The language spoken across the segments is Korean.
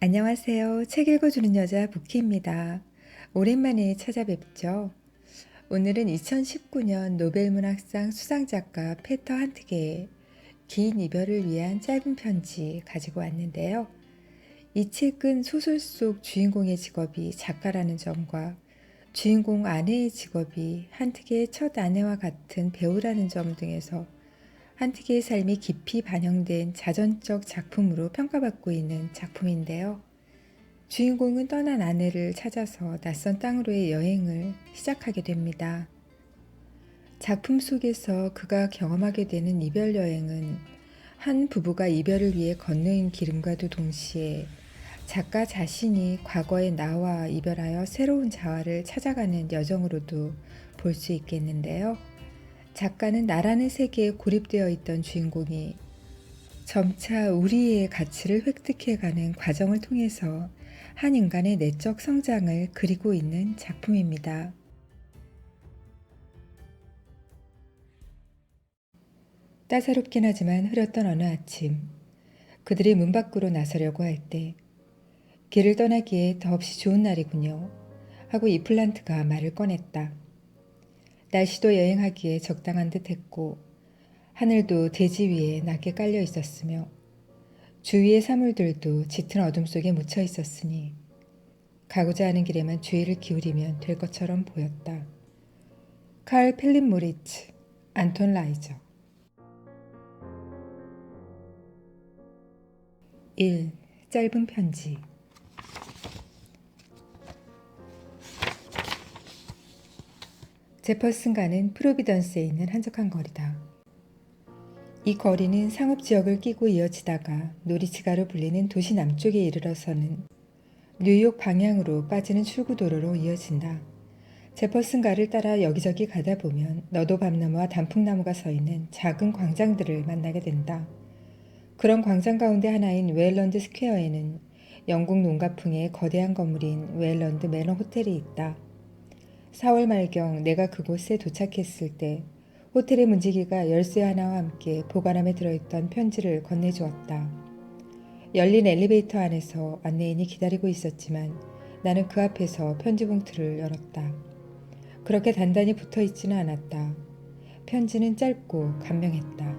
안녕하세요. 책 읽어주는 여자 부키입니다. 오랜만에 찾아뵙죠. 오늘은 2019년 노벨문학상 수상작가 페터 한트게의 긴 이별을 위한 짧은 편지 가지고 왔는데요. 이 책은 소설 속 주인공의 직업이 작가라는 점과 주인공 아내의 직업이 한트게의 첫 아내와 같은 배우라는 점 등에서 한트게의 삶이 깊이 반영된 자전적 작품으로 평가받고 있는 작품인데요. 주인공은 떠난 아내를 찾아서 낯선 땅으로의 여행을 시작하게 됩니다. 작품 속에서 그가 경험하게 되는 이별 여행은 한 부부가 이별을 위해 건너는 길음과도 동시에 작가 자신이 과거의 나와 이별하여 새로운 자아를 찾아가는 여정으로도 볼 수 있겠는데요. 작가는 나라는 세계에 고립되어 있던 주인공이 점차 우리의 가치를 획득해가는 과정을 통해서 한 인간의 내적 성장을 그리고 있는 작품입니다. 따사롭긴 하지만 흐렸던 어느 아침, 그들이 문 밖으로 나서려고 할 때 길을 떠나기에 더없이 좋은 날이군요 하고 이플란트가 말을 꺼냈다. 날씨도 여행하기에 적당한 듯 했고 하늘도 대지 위에 낮게 깔려 있었으며 주위의 사물들도 짙은 어둠 속에 묻혀 있었으니 가고자 하는 길에만 주의를 기울이면 될 것처럼 보였다. 칼 필립 모리츠, 안톤 라이저. 1. 짧은 편지. 제퍼슨가는 프로비던스에 있는 한적한 거리다. 이 거리는 상업지역을 끼고 이어지다가 노리치가로 불리는 도시 남쪽에 이르러서는 뉴욕 방향으로 빠지는 출구도로로 이어진다. 제퍼슨가를 따라 여기저기 가다 보면 너도 밤나무와 단풍나무가 서 있는 작은 광장들을 만나게 된다. 그런 광장 가운데 하나인 웨일런드 스퀘어에는 영국 농가풍의 거대한 건물인 웨일런드 매너 호텔이 있다. 4월 말경 내가 그곳에 도착했을 때 호텔의 문지기가 열쇠 하나와 함께 보관함에 들어있던 편지를 건네주었다. 열린 엘리베이터 안에서 안내인이 기다리고 있었지만 나는 그 앞에서 편지 봉투를 열었다. 그렇게 단단히 붙어있지는 않았다. 편지는 짧고 간명했다.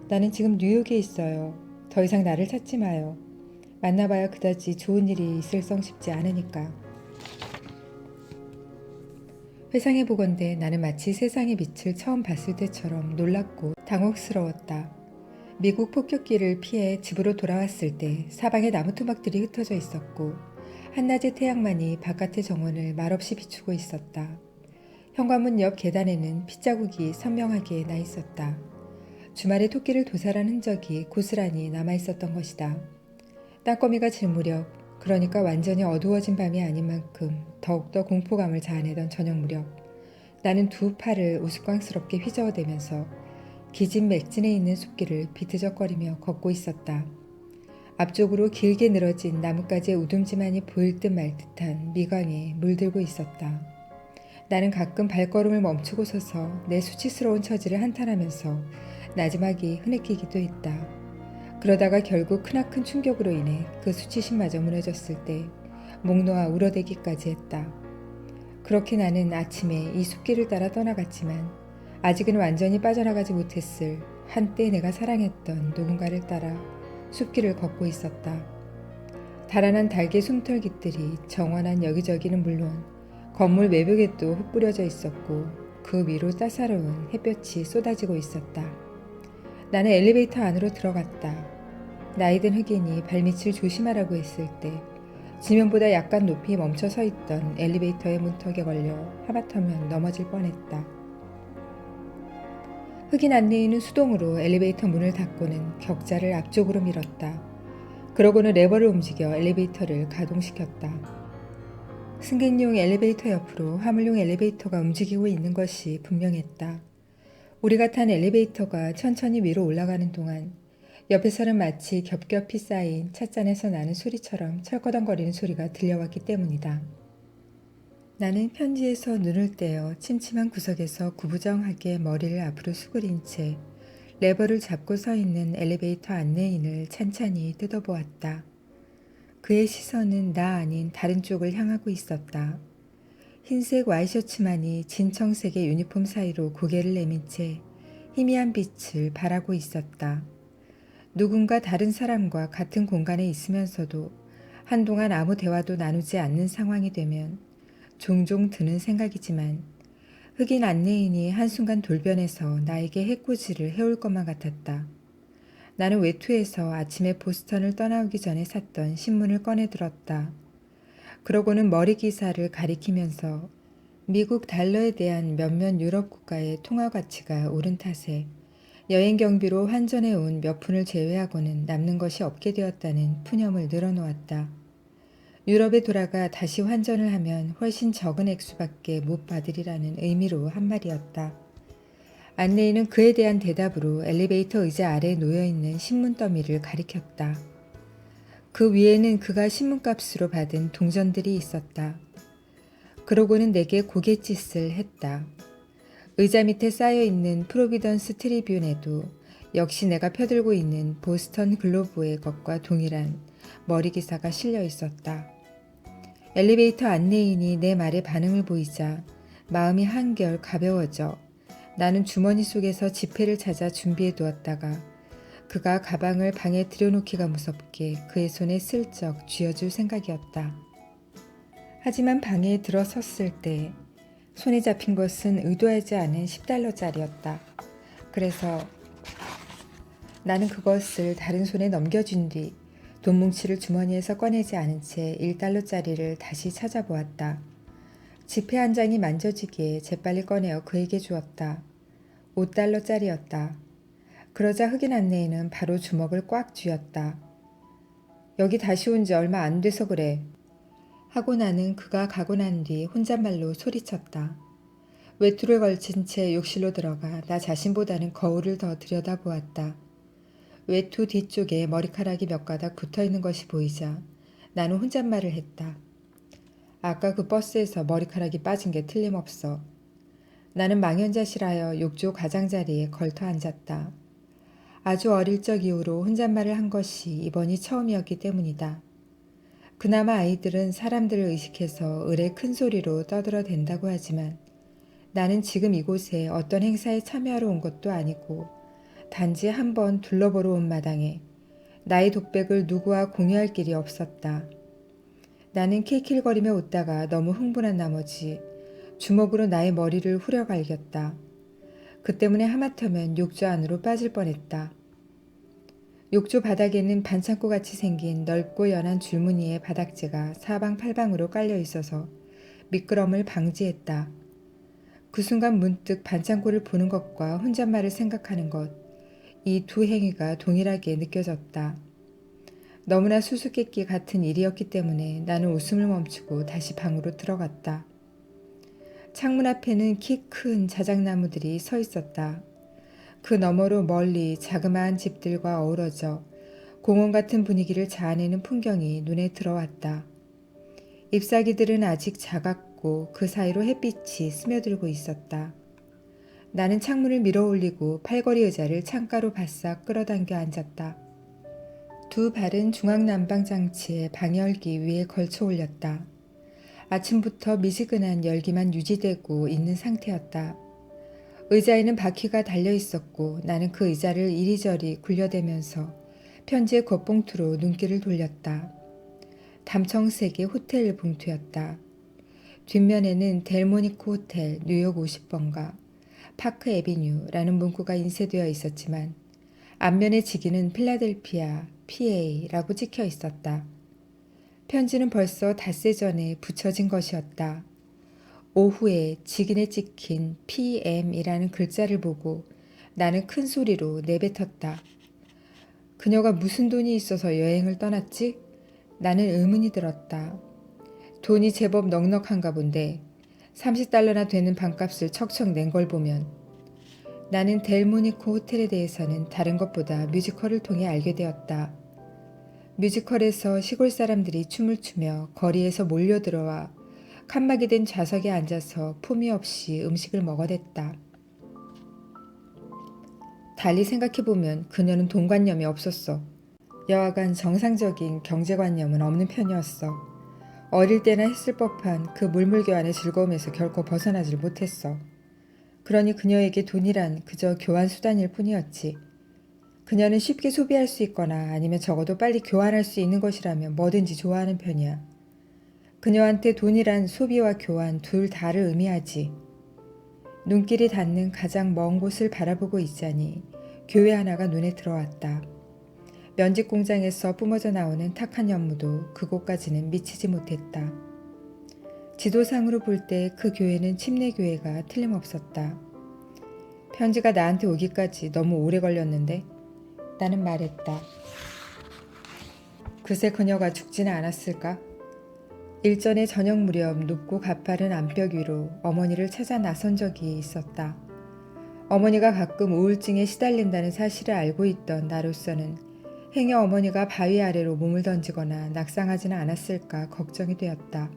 나는 지금 뉴욕에 있어요. 더 이상 나를 찾지 마요. 만나봐야 그다지 좋은 일이 있을성 싶지 않으니까. 회상해보건대 나는 마치 세상의 빛을 처음 봤을 때처럼 놀랍고 당혹스러웠다. 미국 폭격기를 피해 집으로 돌아왔을 때 사방에 나무 토막들이 흩어져 있었고 한낮의 태양만이 바깥의 정원을 말없이 비추고 있었다. 현관문 옆 계단에는 핏자국이 선명하게 나 있었다. 주말에 토끼를 도살한 흔적이 고스란히 남아있었던 것이다. 땅거미가 질 무렵, 그러니까 완전히 어두워진 밤이 아닌 만큼 더욱더 공포감을 자아내던 저녁 무렵, 나는 두 팔을 우스꽝스럽게 휘저어대면서 기진 맥진에 있는 숲길을 비트적거리며 걷고 있었다. 앞쪽으로 길게 늘어진 나뭇가지의 우둥지만이 보일 듯 말 듯한 미광에 물들고 있었다. 나는 가끔 발걸음을 멈추고 서서 내 수치스러운 처지를 한탄하면서 나지막이 흐느끼기도 했다. 그러다가 결국 크나큰 충격으로 인해 그 수치심마저 무너졌을 때 목 놓아 울어대기까지 했다. 그렇게 나는 아침에 이 숲길을 따라 떠나갔지만 아직은 완전히 빠져나가지 못했을 한때 내가 사랑했던 누군가를 따라 숲길을 걷고 있었다. 달아난 달개 숨털깃들이 정원한 여기저기는 물론 건물 외벽에도 흩뿌려져 있었고 그 위로 따사로운 햇볕이 쏟아지고 있었다. 나는 엘리베이터 안으로 들어갔다. 나이든 흑인이 발밑을 조심하라고 했을 때 지면보다 약간 높이 멈춰 서 있던 엘리베이터의 문턱에 걸려 하마터면 넘어질 뻔했다. 흑인 안내인은 수동으로 엘리베이터 문을 닫고는 격자를 앞쪽으로 밀었다. 그러고는 레버를 움직여 엘리베이터를 가동시켰다. 승객용 엘리베이터 옆으로 화물용 엘리베이터가 움직이고 있는 것이 분명했다. 우리가 탄 엘리베이터가 천천히 위로 올라가는 동안 옆에서는 마치 겹겹이 쌓인 찻잔에서 나는 소리처럼 철거덩거리는 소리가 들려왔기 때문이다. 나는 편지에서 눈을 떼어 침침한 구석에서 구부정하게 머리를 앞으로 수그린 채 레버를 잡고 서 있는 엘리베이터 안내인을 찬찬히 뜯어보았다. 그의 시선은 나 아닌 다른 쪽을 향하고 있었다. 흰색 와이셔츠만이 진청색의 유니폼 사이로 고개를 내민 채 희미한 빛을 발하고 있었다. 누군가 다른 사람과 같은 공간에 있으면서도 한동안 아무 대화도 나누지 않는 상황이 되면 종종 드는 생각이지만 흑인 안내인이 한순간 돌변해서 나에게 해코지를 해올 것만 같았다. 나는 외투에서 아침에 보스턴을 떠나오기 전에 샀던 신문을 꺼내 들었다. 그러고는 머리 기사를 가리키면서 미국 달러에 대한 몇몇 유럽 국가의 통화 가치가 오른 탓에 여행 경비로 환전해 온 몇 푼을 제외하고는 남는 것이 없게 되었다는 푸념을 늘어놓았다. 유럽에 돌아가 다시 환전을 하면 훨씬 적은 액수밖에 못 받으리라는 의미로 한 말이었다. 안내인은 그에 대한 대답으로 엘리베이터 의자 아래에 놓여있는 신문 더미를 가리켰다. 그 위에는 그가 신문값으로 받은 동전들이 있었다. 그러고는 내게 고갯짓을 했다. 의자 밑에 쌓여있는 프로비던스 트리뷴에도 역시 내가 펴들고 있는 보스턴 글로브의 것과 동일한 머리 기사가 실려 있었다. 엘리베이터 안내인이 내 말에 반응을 보이자 마음이 한결 가벼워져 나는 주머니 속에서 지폐를 찾아 준비해 두었다가 그가 가방을 방에 들여놓기가 무섭게 그의 손에 슬쩍 쥐어줄 생각이었다. 하지만 방에 들어섰을 때 손에 잡힌 것은 의도하지 않은 10달러짜리였다. 그래서 나는 그것을 다른 손에 넘겨준 뒤 돈뭉치를 주머니에서 꺼내지 않은 채 1달러짜리를 다시 찾아보았다. 지폐 한 장이 만져지기에 재빨리 꺼내어 그에게 주었다. 5달러짜리였다. 그러자 흑인 안내인은 바로 주먹을 꽉 쥐었다. 여기 다시 온 지 얼마 안 돼서 그래. 하고 나는 그가 가고 난 뒤 혼잣말로 소리쳤다. 외투를 걸친 채 욕실로 들어가 나 자신보다는 거울을 더 들여다보았다. 외투 뒤쪽에 머리카락이 몇 가닥 붙어있는 것이 보이자 나는 혼잣말을 했다. 아까 그 버스에서 머리카락이 빠진 게 틀림없어. 나는 망연자실하여 욕조 가장자리에 걸터 앉았다. 아주 어릴 적 이후로 혼잣말을 한 것이 이번이 처음이었기 때문이다. 그나마 아이들은 사람들을 의식해서 을에 큰 소리로 떠들어댄다고 하지만 나는 지금 이곳에 어떤 행사에 참여하러 온 것도 아니고 단지 한번 둘러보러 온 마당에 나의 독백을 누구와 공유할 길이 없었다. 나는 킬킬거리며 웃다가 너무 흥분한 나머지 주먹으로 나의 머리를 후려갈겼다. 그 때문에 하마터면 욕조 안으로 빠질 뻔했다. 욕조 바닥에는 반창고같이 생긴 넓고 연한 줄무늬의 바닥재가 사방팔방으로 깔려 있어서 미끄럼을 방지했다. 그 순간 문득 반창고를 보는 것과 혼잣말을 생각하는 것, 이 두 행위가 동일하게 느껴졌다. 너무나 수수께끼 같은 일이었기 때문에 나는 웃음을 멈추고 다시 방으로 들어갔다. 창문 앞에는 키 큰 자작나무들이 서 있었다. 그 너머로 멀리 자그마한 집들과 어우러져 공원 같은 분위기를 자아내는 풍경이 눈에 들어왔다. 잎사귀들은 아직 작았고 그 사이로 햇빛이 스며들고 있었다. 나는 창문을 밀어 올리고 팔걸이 의자를 창가로 바싹 끌어당겨 앉았다. 두 발은 중앙난방장치의 방열기 위에 걸쳐 올렸다. 아침부터 미지근한 열기만 유지되고 있는 상태였다. 의자에는 바퀴가 달려 있었고 나는 그 의자를 이리저리 굴려대면서 편지의 겉봉투로 눈길을 돌렸다. 담청색의 호텔 봉투였다. 뒷면에는 델모니코 호텔 뉴욕 50번가 파크 에비뉴라는 문구가 인쇄되어 있었지만 앞면의 지기는 필라델피아 PA라고 찍혀 있었다. 편지는 벌써 닷새 전에 붙여진 것이었다. 오후에 직인에 찍힌 PM이라는 글자를 보고 나는 큰 소리로 내뱉었다. 그녀가 무슨 돈이 있어서 여행을 떠났지? 나는 의문이 들었다. 돈이 제법 넉넉한가 본데 30달러나 되는 방값을 척척 낸 걸 보면 나는 델모니코 호텔에 대해서는 다른 것보다 뮤지컬을 통해 알게 되었다. 뮤지컬에서 시골 사람들이 춤을 추며 거리에서 몰려들어와 칸막이 된 좌석에 앉아서 품위 없이 음식을 먹어댔다. 달리 생각해보면 그녀는 돈관념이 없었어. 여하간 정상적인 경제관념은 없는 편이었어. 어릴 때나 했을 법한 그 물물교환의 즐거움에서 결코 벗어나질 못했어. 그러니 그녀에게 돈이란 그저 교환 수단일 뿐이었지. 그녀는 쉽게 소비할 수 있거나 아니면 적어도 빨리 교환할 수 있는 것이라면 뭐든지 좋아하는 편이야. 그녀한테 돈이란 소비와 교환 둘 다를 의미하지. 눈길이 닿는 가장 먼 곳을 바라보고 있자니 교회 하나가 눈에 들어왔다. 면직 공장에서 뿜어져 나오는 탁한 연무도 그곳까지는 미치지 못했다. 지도상으로 볼 때 그 교회는 침례교회가 틀림없었다. 편지가 나한테 오기까지 너무 오래 걸렸는데? 나는 말했다. 그새 그녀가 죽지는 않았을까? 일전에 저녁 무렵 높고 가파른 암벽 위로 어머니를 찾아 나선 적이 있었다. 어머니가 가끔 우울증에 시달린다는 사실을 알고 있던 나로서는 행여 어머니가 바위 아래로 몸을 던지거나 낙상하지는 않았을까 걱정이 되었다.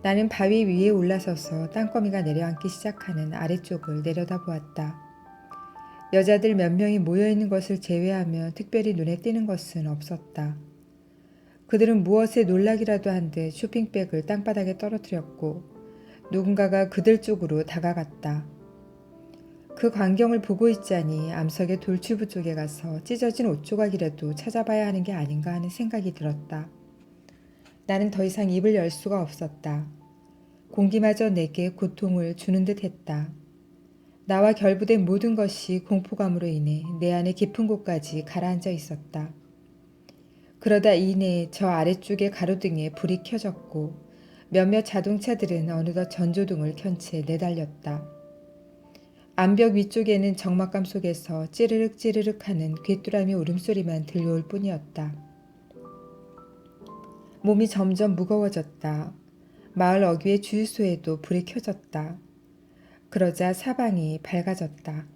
나는 바위 위에 올라서서 땅거미가 내려앉기 시작하는 아래쪽을 내려다보았다. 여자들 몇 명이 모여있는 것을 제외하며 특별히 눈에 띄는 것은 없었다. 그들은 무엇에 놀라기라도 한 듯 쇼핑백을 땅바닥에 떨어뜨렸고 누군가가 그들 쪽으로 다가갔다. 그 광경을 보고 있자니 암석의 돌출부 쪽에 가서 찢어진 옷조각이라도 찾아봐야 하는 게 아닌가 하는 생각이 들었다. 나는 더 이상 입을 열 수가 없었다. 공기마저 내게 고통을 주는 듯 했다. 나와 결부된 모든 것이 공포감으로 인해 내 안의 깊은 곳까지 가라앉아 있었다. 그러다 이내 저 아래쪽의 가로등에 불이 켜졌고 몇몇 자동차들은 어느덧 전조등을 켠 채 내달렸다. 암벽 위쪽에는 적막감 속에서 찌르륵 찌르륵 하는 귀뚜라미 울음소리만 들려올 뿐이었다. 몸이 점점 무거워졌다. 마을 어귀의 주유소에도 불이 켜졌다. 그러자 사방이 밝아졌다.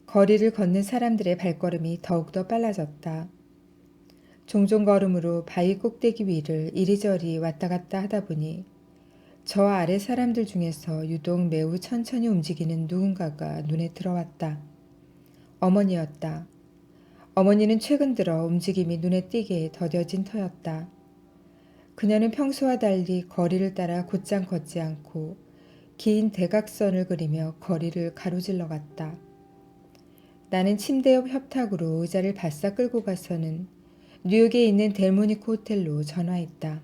거리를 걷는 사람들의 발걸음이 더욱더 빨라졌다. 종종 걸음으로 바위 꼭대기 위를 이리저리 왔다 갔다 하다 보니 저 아래 사람들 중에서 유독 매우 천천히 움직이는 누군가가 눈에 들어왔다. 어머니였다. 어머니는 최근 들어 움직임이 눈에 띄게 더뎌진 터였다. 그녀는 평소와 달리 거리를 따라 곧장 걷지 않고 긴 대각선을 그리며 거리를 가로질러 갔다. 나는 침대 옆 협탁으로 의자를 바싹 끌고 가서는 뉴욕에 있는 델모니코 호텔로 전화했다.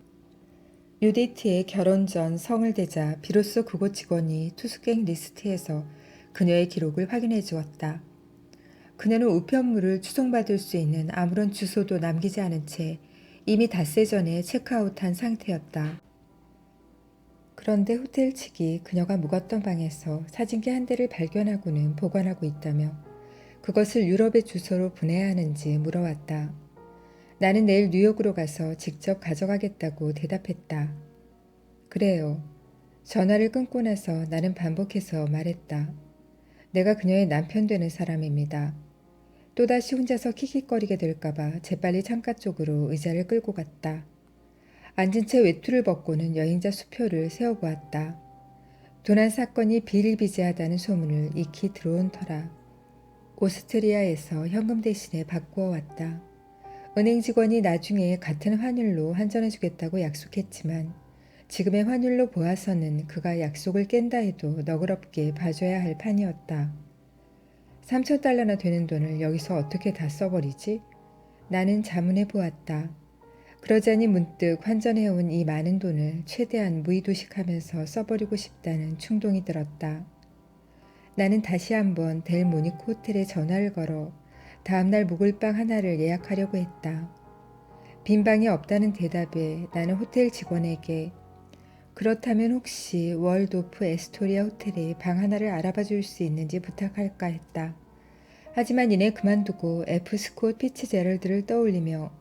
유디트의 결혼 전 성을 대자 비로소 그곳 직원이 투숙객 리스트에서 그녀의 기록을 확인해 주었다. 그녀는 우편물을 추송받을 수 있는 아무런 주소도 남기지 않은 채 이미 닷새 전에 체크아웃한 상태였다. 그런데 호텔 측이 그녀가 묵었던 방에서 사진기 한 대를 발견하고는 보관하고 있다며 그것을 유럽의 주소로 보내야 하는지 물어왔다. 나는 내일 뉴욕으로 가서 직접 가져가겠다고 대답했다. 그래요. 전화를 끊고 나서 나는 반복해서 말했다. 내가 그녀의 남편 되는 사람입니다. 또다시 혼자서 킥킥거리게 될까봐 재빨리 창가 쪽으로 의자를 끌고 갔다. 앉은 채 외투를 벗고는 여행자 수표를 세어보았다. 도난 사건이 비일비재하다는 소문을 익히 들어온 터라 오스트리아에서 현금 대신에 바꾸어 왔다. 은행 직원이 나중에 같은 환율로 환전해주겠다고 약속했지만 지금의 환율로 보아서는 그가 약속을 깬다 해도 너그럽게 봐줘야 할 판이었다. 3,000달러나 되는 돈을 여기서 어떻게 다 써버리지? 나는 자문해 보았다. 그러자니 문득 환전해온 이 많은 돈을 최대한 무의도식하면서 써버리고 싶다는 충동이 들었다. 나는 다시 한번 델모니코 호텔에 전화를 걸어 다음날 묵을 방 하나를 예약하려고 했다. 빈 방이 없다는 대답에 나는 호텔 직원에게 그렇다면 혹시 월도프 에스토리아 호텔에 방 하나를 알아봐 줄 수 있는지 부탁할까 했다. 하지만 이내 그만두고 F 스콧 피츠제럴드를 떠올리며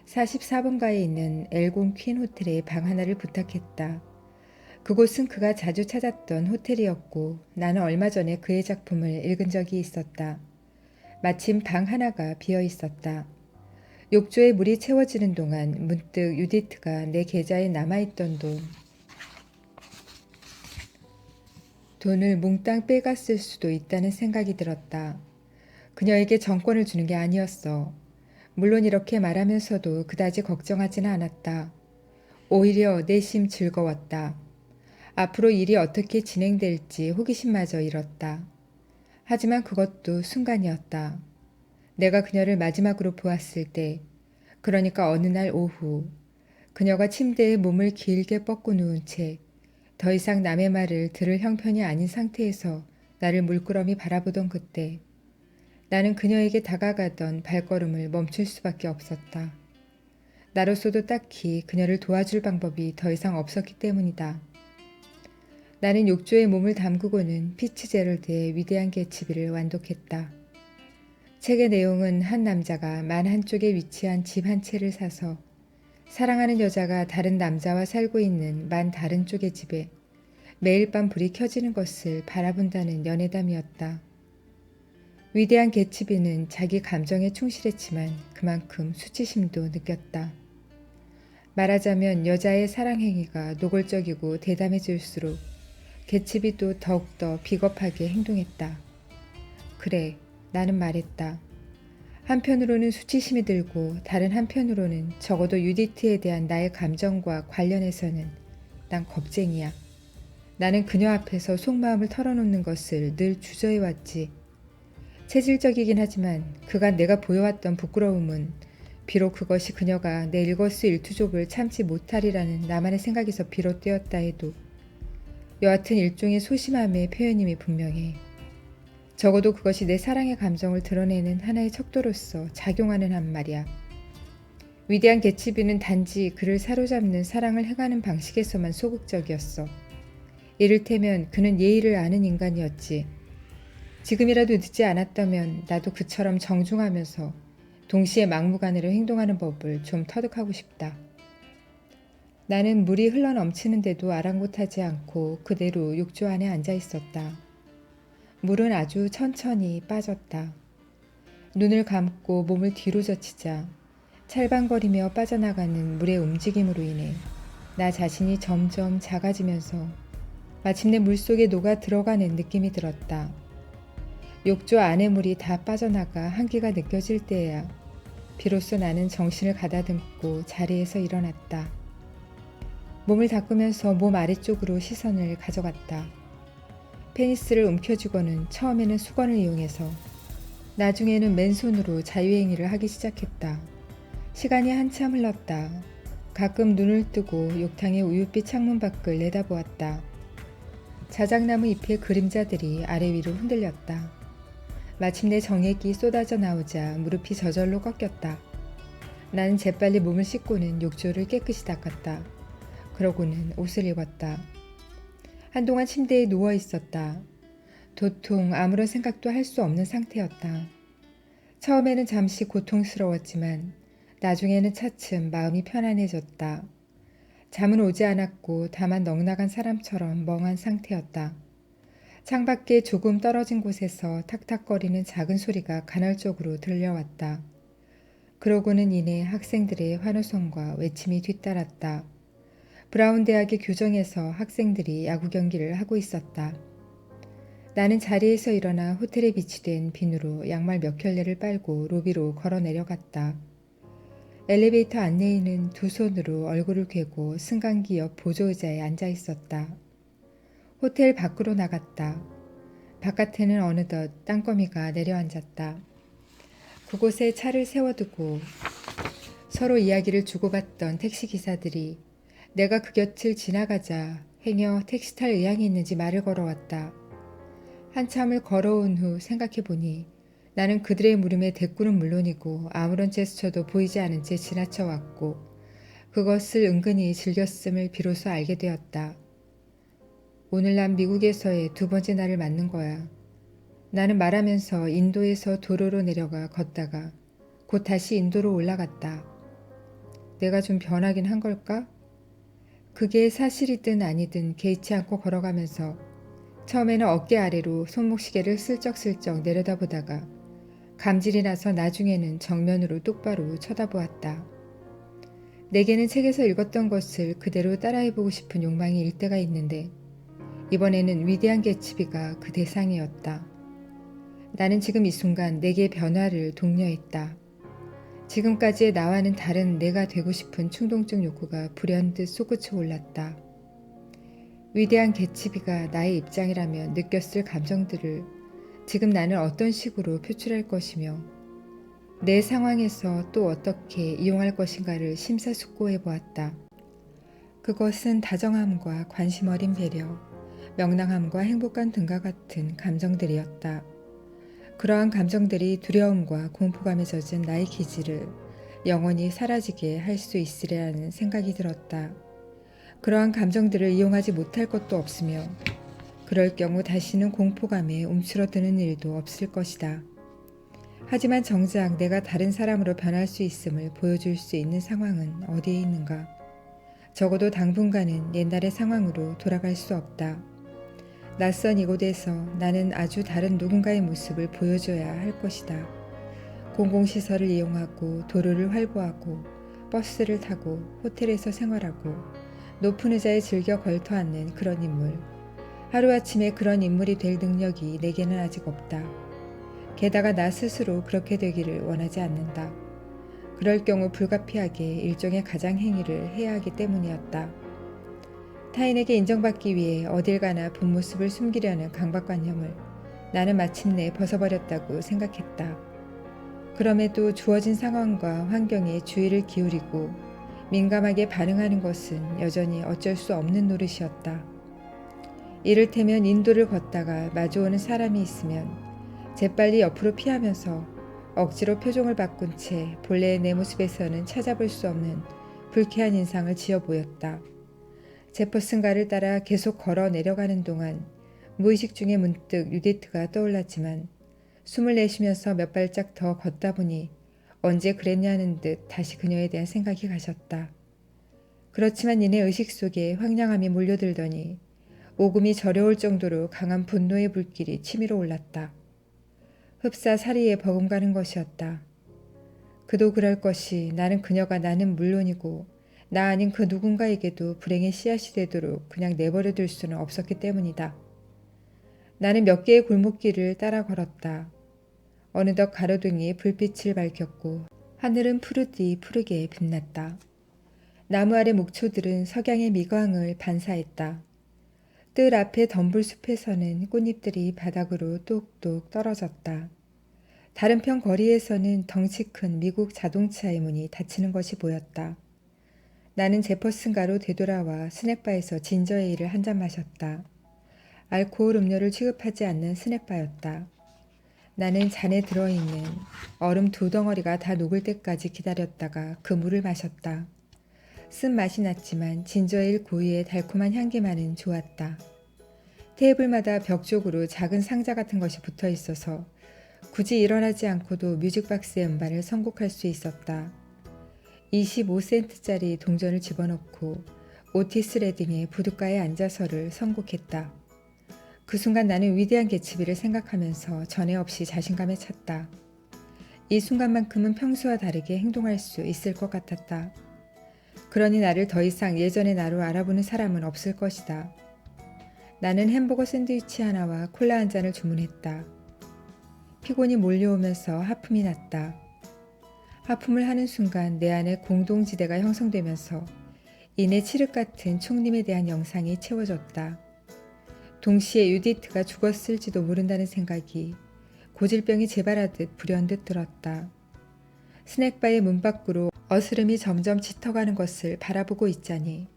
44번가에 있는 엘곤 퀸 호텔에 방 하나를 부탁했다. 그곳은 그가 자주 찾았던 호텔이었고 나는 얼마 전에 그의 작품을 읽은 적이 있었다. 마침 방 하나가 비어 있었다. 욕조에 물이 채워지는 동안 문득 유디트가 내 계좌에 남아있던 돈을 몽땅 빼갔을 수도 있다는 생각이 들었다. 그녀에게 정권을 주는 게 아니었어. 물론 이렇게 말하면서도 그다지 걱정하지는 않았다. 오히려 내심 즐거웠다. 앞으로 일이 어떻게 진행될지 호기심마저 잃었다. 하지만 그것도 순간이었다. 내가 그녀를 마지막으로 보았을 때, 그러니까 어느 날 오후, 그녀가 침대에 몸을 길게 뻗고 누운 채 더 이상 남의 말을 들을 형편이 아닌 상태에서 나를 물끄러미 바라보던 그때, 나는 그녀에게 다가가던 발걸음을 멈출 수밖에 없었다. 나로서도 딱히 그녀를 도와줄 방법이 더 이상 없었기 때문이다. 나는 욕조에 몸을 담그고는 피츠제럴드의 위대한 개츠비를 완독했다. 책의 내용은 한 남자가 만 한쪽에 위치한 집 한 채를 사서 사랑하는 여자가 다른 남자와 살고 있는 만 다른 쪽의 집에 매일 밤 불이 켜지는 것을 바라본다는 연애담이었다. 위대한 개츠비는 자기 감정에 충실했지만 그만큼 수치심도 느꼈다. 말하자면 여자의 사랑행위가 노골적이고 대담해질수록 개츠비도 더욱더 비겁하게 행동했다. 그래, 나는 말했다. 한편으로는 수치심이 들고 다른 한편으로는 적어도 유디트에 대한 나의 감정과 관련해서는 난 겁쟁이야. 나는 그녀 앞에서 속마음을 털어놓는 것을 늘 주저해왔지. 체질적이긴 하지만 그간 내가 보여왔던 부끄러움은 비록 그것이 그녀가 내 일거수일투족을 참지 못하리라는 나만의 생각에서 비롯되었다 해도 여하튼 일종의 소심함의 표현임이 분명해. 적어도 그것이 내 사랑의 감정을 드러내는 하나의 척도로서 작용하는 한 말이야. 위대한 개츠비는 단지 그를 사로잡는 사랑을 행하는 방식에서만 소극적이었어. 이를테면 그는 예의를 아는 인간이었지. 지금이라도 늦지 않았다면 나도 그처럼 정중하면서 동시에 막무가내로 행동하는 법을 좀 터득하고 싶다. 나는 물이 흘러넘치는데도 아랑곳하지 않고 그대로 욕조 안에 앉아 있었다. 물은 아주 천천히 빠졌다. 눈을 감고 몸을 뒤로 젖히자 찰방거리며 빠져나가는 물의 움직임으로 인해 나 자신이 점점 작아지면서 마침내 물속에 녹아 들어가는 느낌이 들었다. 욕조 안의 물이 다 빠져나가 한기가 느껴질 때에야 비로소 나는 정신을 가다듬고 자리에서 일어났다. 몸을 닦으면서 몸 아래쪽으로 시선을 가져갔다. 페니스를 움켜쥐고는 처음에는 수건을 이용해서 나중에는 맨손으로 자유행위를 하기 시작했다. 시간이 한참 흘렀다. 가끔 눈을 뜨고 욕탕의 우윳빛 창문 밖을 내다보았다. 자작나무 잎의 그림자들이 아래 위로 흔들렸다. 마침내 정액이 쏟아져 나오자 무릎이 저절로 꺾였다. 나는 재빨리 몸을 씻고는 욕조를 깨끗이 닦았다. 그러고는 옷을 입었다. 한동안 침대에 누워 있었다. 도통 아무런 생각도 할 수 없는 상태였다. 처음에는 잠시 고통스러웠지만 나중에는 차츰 마음이 편안해졌다. 잠은 오지 않았고 다만 넉나간 사람처럼 멍한 상태였다. 창밖에 조금 떨어진 곳에서 탁탁거리는 작은 소리가 간헐적으로 들려왔다. 그러고는 이내 학생들의 환호성과 외침이 뒤따랐다. 브라운 대학의 교정에서 학생들이 야구 경기를 하고 있었다. 나는 자리에서 일어나 호텔에 비치된 비누로 양말 몇 켤레를 빨고 로비로 걸어 내려갔다. 엘리베이터 안내인은 두 손으로 얼굴을 괴고 승강기 옆 보조의자에 앉아 있었다. 호텔 밖으로 나갔다. 바깥에는 어느덧 땅거미가 내려앉았다. 그곳에 차를 세워두고 서로 이야기를 주고받던 택시기사들이 내가 그 곁을 지나가자 행여 택시 탈 의향이 있는지 말을 걸어왔다. 한참을 걸어온 후 생각해보니 나는 그들의 물음에 대꾸는 물론이고 아무런 제스처도 보이지 않은 채 지나쳐왔고 그것을 은근히 즐겼음을 비로소 알게 되었다. 오늘 난 미국에서의 두 번째 날을 맞는 거야. 나는 말하면서 인도에서 도로로 내려가 걷다가 곧 다시 인도로 올라갔다. 내가 좀 변하긴 한 걸까? 그게 사실이든 아니든 개의치 않고 걸어가면서 처음에는 어깨 아래로 손목시계를 슬쩍슬쩍 내려다보다가 감질이 나서 나중에는 정면으로 똑바로 쳐다보았다. 내게는 책에서 읽었던 것을 그대로 따라해보고 싶은 욕망이 일 때가 있는데 이번에는 위대한 개츠비가 그 대상이었다. 나는 지금 이 순간 내게 변화를 독려했다. 지금까지의 나와는 다른 내가 되고 싶은 충동적 욕구가 불현듯 솟구쳐 올랐다. 위대한 개츠비가 나의 입장이라면 느꼈을 감정들을 지금 나는 어떤 식으로 표출할 것이며 내 상황에서 또 어떻게 이용할 것인가를 심사숙고해 보았다. 그것은 다정함과 관심 어린 배려, 명랑함과 행복감 등과 같은 감정들이었다. 그러한 감정들이 두려움과 공포감에 젖은 나의 기질을 영원히 사라지게 할 수 있으리라는 생각이 들었다. 그러한 감정들을 이용하지 못할 것도 없으며 그럴 경우 다시는 공포감에 움츠러드는 일도 없을 것이다. 하지만 정작 내가 다른 사람으로 변할 수 있음을 보여줄 수 있는 상황은 어디에 있는가? 적어도 당분간은 옛날의 상황으로 돌아갈 수 없다. 낯선 이곳에서 나는 아주 다른 누군가의 모습을 보여줘야 할 것이다. 공공시설을 이용하고 도로를 활보하고 버스를 타고 호텔에서 생활하고 높은 의자에 즐겨 걸터앉는 그런 인물. 하루아침에 그런 인물이 될 능력이 내게는 아직 없다. 게다가 나 스스로 그렇게 되기를 원하지 않는다. 그럴 경우 불가피하게 일종의 가장행위를 해야 하기 때문이었다. 타인에게 인정받기 위해 어딜 가나 본 모습을 숨기려는 강박관념을 나는 마침내 벗어버렸다고 생각했다. 그럼에도 주어진 상황과 환경에 주의를 기울이고 민감하게 반응하는 것은 여전히 어쩔 수 없는 노릇이었다. 이를테면 인도를 걷다가 마주오는 사람이 있으면 재빨리 옆으로 피하면서 억지로 표정을 바꾼 채 본래의 내 모습에서는 찾아볼 수 없는 불쾌한 인상을 지어 보였다. 제퍼슨가를 따라 계속 걸어 내려가는 동안 무의식 중에 문득 유디트가 떠올랐지만 숨을 내쉬면서 몇 발짝 더 걷다 보니 언제 그랬냐는 듯 다시 그녀에 대한 생각이 가셨다. 그렇지만 이내 의식 속에 황량함이 몰려들더니 오금이 저려올 정도로 강한 분노의 불길이 치밀어 올랐다. 흡사 사리에 버금가는 것이었다. 그도 그럴 것이 나는 그녀가 나는 물론이고 나 아닌 그 누군가에게도 불행의 씨앗이 되도록 그냥 내버려 둘 수는 없었기 때문이다. 나는 몇 개의 골목길을 따라 걸었다. 어느덧 가로등이 불빛을 밝혔고 하늘은 푸르게 빛났다. 나무 아래 목초들은 석양의 미광을 반사했다. 뜰 앞에 덤불숲에서는 꽃잎들이 바닥으로 똑똑 떨어졌다. 다른 편 거리에서는 덩치 큰 미국 자동차의 문이 닫히는 것이 보였다. 나는 제퍼슨가로 되돌아와 스낵바에서 진저에일을 한 잔 마셨다. 알코올 음료를 취급하지 않는 스낵바였다. 나는 잔에 들어있는 얼음 두 덩어리가 다 녹을 때까지 기다렸다가 그 물을 마셨다. 쓴맛이 났지만 진저에일 고유의 달콤한 향기만은 좋았다. 테이블마다 벽 쪽으로 작은 상자 같은 것이 붙어 있어서 굳이 일어나지 않고도 뮤직박스의 음반을 선곡할 수 있었다. 25센트짜리 동전을 집어넣고 오티스 레딩의 부둣가에 앉아서를 선곡했다. 그 순간 나는 위대한 개츠비를 생각하면서 전에 없이 자신감에 찼다. 이 순간만큼은 평소와 다르게 행동할 수 있을 것 같았다. 그러니 나를 더 이상 예전의 나로 알아보는 사람은 없을 것이다. 나는 햄버거 샌드위치 하나와 콜라 한 잔을 주문했다. 피곤이 몰려오면서 하품이 났다. 하품을 하는 순간 내 안에 공동지대가 형성되면서 이내 칠흑 같은 총림에 대한 영상이 채워졌다. 동시에 유디트가 죽었을지도 모른다는 생각이 고질병이 재발하듯 불현듯 들었다. 스낵바의 문 밖으로 어스름이 점점 짙어가는 것을 바라보고 있자니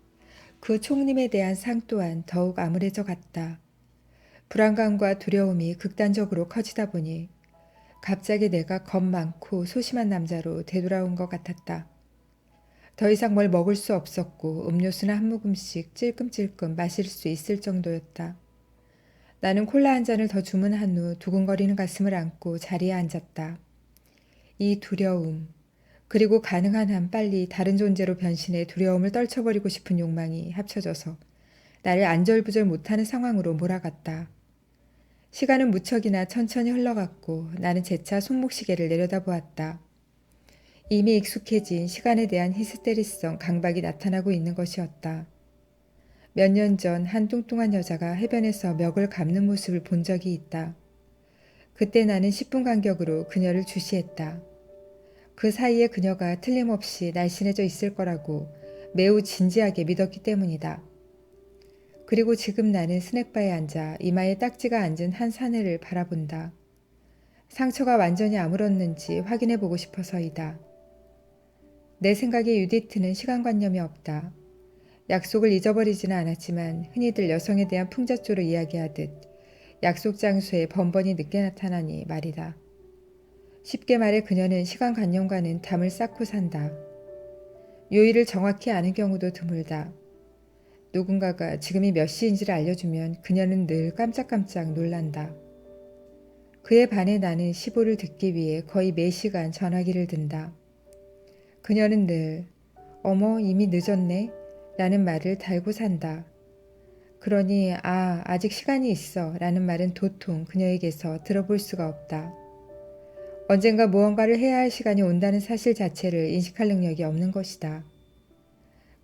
그 총림에 대한 상 또한 더욱 암울해져 갔다. 불안감과 두려움이 극단적으로 커지다 보니 갑자기 내가 겁 많고 소심한 남자로 되돌아온 것 같았다. 더 이상 뭘 먹을 수 없었고 음료수나 한 모금씩 찔끔찔끔 마실 수 있을 정도였다. 나는 콜라 한 잔을 더 주문한 후 두근거리는 가슴을 안고 자리에 앉았다. 이 두려움, 그리고 가능한 한 빨리 다른 존재로 변신해 두려움을 떨쳐버리고 싶은 욕망이 합쳐져서 나를 안절부절 못하는 상황으로 몰아갔다. 시간은 무척이나 천천히 흘러갔고 나는 재차 손목시계를 내려다보았다. 이미 익숙해진 시간에 대한 히스테리성 강박이 나타나고 있는 것이었다. 몇 년 전 한 뚱뚱한 여자가 해변에서 멱을 감는 모습을 본 적이 있다. 그때 나는 10분 간격으로 그녀를 주시했다. 그 사이에 그녀가 틀림없이 날씬해져 있을 거라고 매우 진지하게 믿었기 때문이다. 그리고 지금 나는 스낵바에 앉아 이마에 딱지가 앉은 한 사내를 바라본다. 상처가 완전히 아물었는지 확인해보고 싶어서이다. 내 생각에 유디트는 시간관념이 없다. 약속을 잊어버리지는 않았지만 흔히들 여성에 대한 풍자조로 이야기하듯 약속 장소에 번번이 늦게 나타나니 말이다. 쉽게 말해 그녀는 시간관념과는 담을 쌓고 산다. 요일을 정확히 아는 경우도 드물다. 누군가가 지금이 몇 시인지를 알려주면 그녀는 늘 깜짝깜짝 놀란다. 그에 반해 나는 시보를 듣기 위해 거의 매시간 전화기를 든다. 그녀는 늘 어머 이미 늦었네 라는 말을 달고 산다. 그러니 아직 시간이 있어 라는 말은 도통 그녀에게서 들어볼 수가 없다. 언젠가 무언가를 해야 할 시간이 온다는 사실 자체를 인식할 능력이 없는 것이다.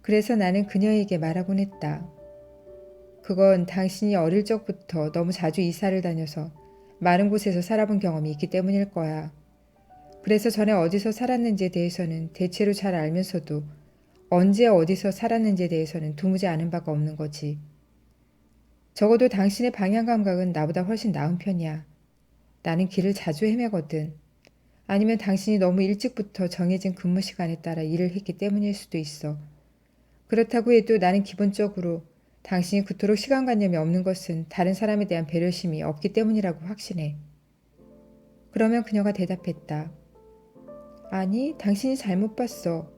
그래서 나는 그녀에게 말하곤 했다. 그건 당신이 어릴 적부터 너무 자주 이사를 다녀서 많은 곳에서 살아본 경험이 있기 때문일 거야. 그래서 전에 어디서 살았는지에 대해서는 대체로 잘 알면서도 언제 어디서 살았는지에 대해서는 도무지 아는 바가 없는 거지. 적어도 당신의 방향 감각은 나보다 훨씬 나은 편이야. 나는 길을 자주 헤매거든. 아니면 당신이 너무 일찍부터 정해진 근무 시간에 따라 일을 했기 때문일 수도 있어. 그렇다고 해도 나는 기본적으로 당신이 그토록 시간관념이 없는 것은 다른 사람에 대한 배려심이 없기 때문이라고 확신해. 그러면 그녀가 대답했다. 아니, 당신이 잘못 봤어.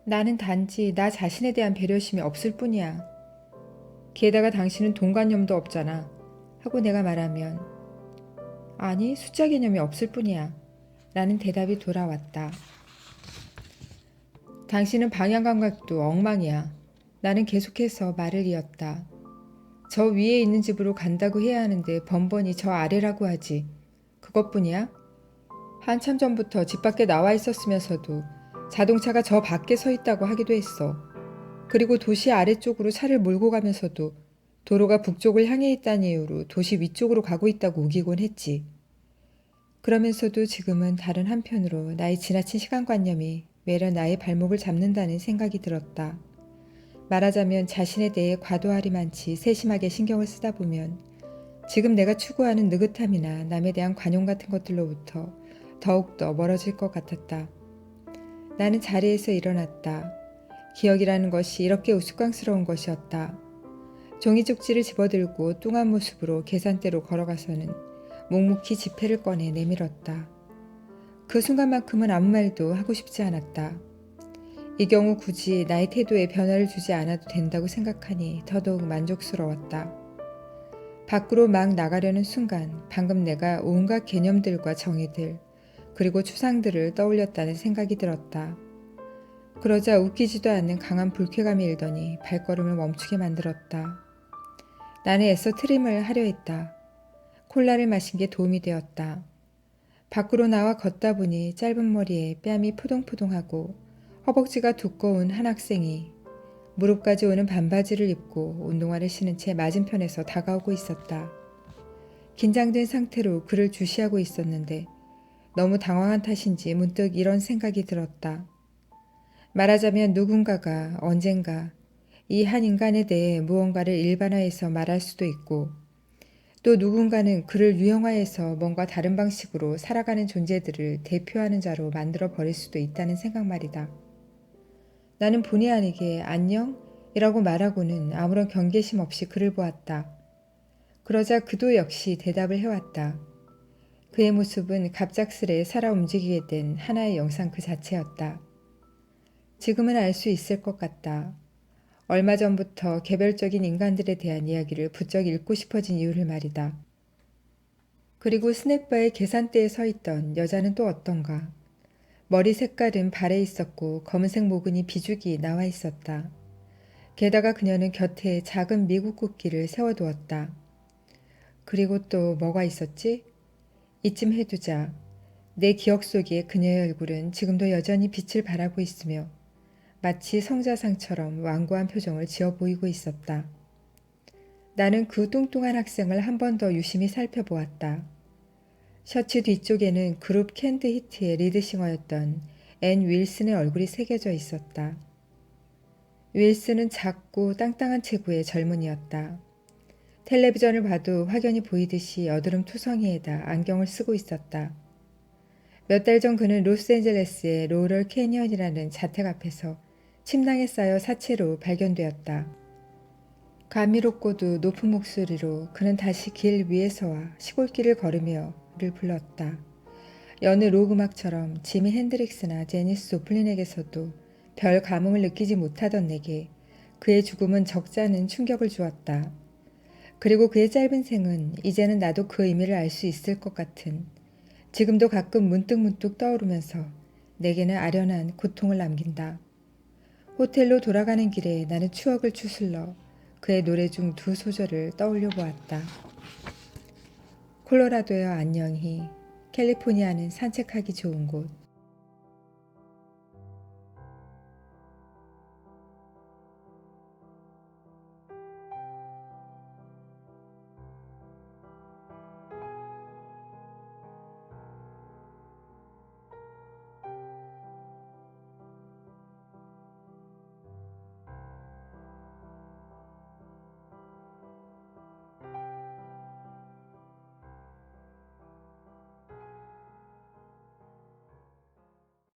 나는 단지 나 자신에 대한 배려심이 없을 뿐이야. 게다가 당신은 돈관념도 없잖아. 하고 내가 말하면 아니, 숫자 개념이 없을 뿐이야. 라는 대답이 돌아왔다. 당신은 방향 감각도 엉망이야. 나는 계속해서 말을 이었다. 저 위에 있는 집으로 간다고 해야 하는데 번번이 저 아래라고 하지. 그것뿐이야? 한참 전부터 집 밖에 나와 있었으면서도 자동차가 저 밖에 서 있다고 하기도 했어. 그리고 도시 아래쪽으로 차를 몰고 가면서도 도로가 북쪽을 향해 있다는 이유로 도시 위쪽으로 가고 있다고 우기곤 했지. 그러면서도 지금은 다른 한편으로 나의 지나친 시간관념이 외려 나의 발목을 잡는다는 생각이 들었다. 말하자면 자신에 대해 과도하리만치 세심하게 신경을 쓰다 보면 지금 내가 추구하는 느긋함이나 남에 대한 관용 같은 것들로부터 더욱더 멀어질 것 같았다. 나는 자리에서 일어났다. 기억이라는 것이 이렇게 우스꽝스러운 것이었다. 종이 쪽지를 집어들고 뚱한 모습으로 계산대로 걸어가서는 묵묵히 지폐를 꺼내 내밀었다. 그 순간만큼은 아무 말도 하고 싶지 않았다. 이 경우 굳이 나의 태도에 변화를 주지 않아도 된다고 생각하니 더더욱 만족스러웠다. 밖으로 막 나가려는 순간 방금 내가 온갖 개념들과 정의들 그리고 추상들을 떠올렸다는 생각이 들었다. 그러자 웃기지도 않는 강한 불쾌감이 일더니 발걸음을 멈추게 만들었다. 나는 애써 트림을 하려 했다. 콜라를 마신 게 도움이 되었다. 밖으로 나와 걷다 보니 짧은 머리에 뺨이 포동포동하고 허벅지가 두꺼운 한 학생이 무릎까지 오는 반바지를 입고 운동화를 신은 채 맞은편에서 다가오고 있었다. 긴장된 상태로 그를 주시하고 있었는데 너무 당황한 탓인지 문득 이런 생각이 들었다. 말하자면 누군가가 언젠가 이 한 인간에 대해 무언가를 일반화해서 말할 수도 있고 또 누군가는 그를 유형화해서 뭔가 다른 방식으로 살아가는 존재들을 대표하는 자로 만들어 버릴 수도 있다는 생각 말이다. 나는 본의 아니게 안녕? 이라고 말하고는 아무런 경계심 없이 그를 보았다. 그러자 그도 역시 대답을 해왔다. 그의 모습은 갑작스레 살아 움직이게 된 하나의 영상 그 자체였다. 지금은 알 수 있을 것 같다. 얼마 전부터 개별적인 인간들에 대한 이야기를 부쩍 읽고 싶어진 이유를 말이다. 그리고 스낵바의 계산대에 서 있던 여자는 또 어떤가. 머리 색깔은 발에 있었고 검은색 모근이 비죽이 나와 있었다. 게다가 그녀는 곁에 작은 미국 국기를 세워두었다. 그리고 또 뭐가 있었지? 이쯤 해두자. 내 기억 속에 그녀의 얼굴은 지금도 여전히 빛을 발하고 있으며 마치 성자상처럼 완고한 표정을 지어 보이고 있었다. 나는 그 뚱뚱한 학생을 한 번 더 유심히 살펴보았다. 셔츠 뒤쪽에는 그룹 캔드 히트의 리드싱어였던 앤 윌슨의 얼굴이 새겨져 있었다. 윌슨은 작고 땅땅한 체구의 젊은이였다. 텔레비전을 봐도 확연히 보이듯이 여드름 투성이에다 안경을 쓰고 있었다. 몇 달 전 그는 로스앤젤레스의 로럴 캐니언이라는 자택 앞에서 침낭에 쌓여 사체로 발견되었다. 감미롭고도 높은 목소리로 그는 다시 길 위에서와 시골길을 걸으며를 불렀다. 여느 록 음악처럼 지미 핸드릭스나 제니스 조플린에게서도 별 감흥을 느끼지 못하던 내게 그의 죽음은 적잖은 충격을 주었다. 그리고 그의 짧은 생은 이제는 나도 그 의미를 알 수 있을 것 같은, 지금도 가끔 문득문득 떠오르면서 내게는 아련한 고통을 남긴다. 호텔로 돌아가는 길에 나는 추억을 추슬러 그의 노래 중 두 소절을 떠올려 보았다. 콜로라도여 안녕히, 캘리포니아는 산책하기 좋은 곳.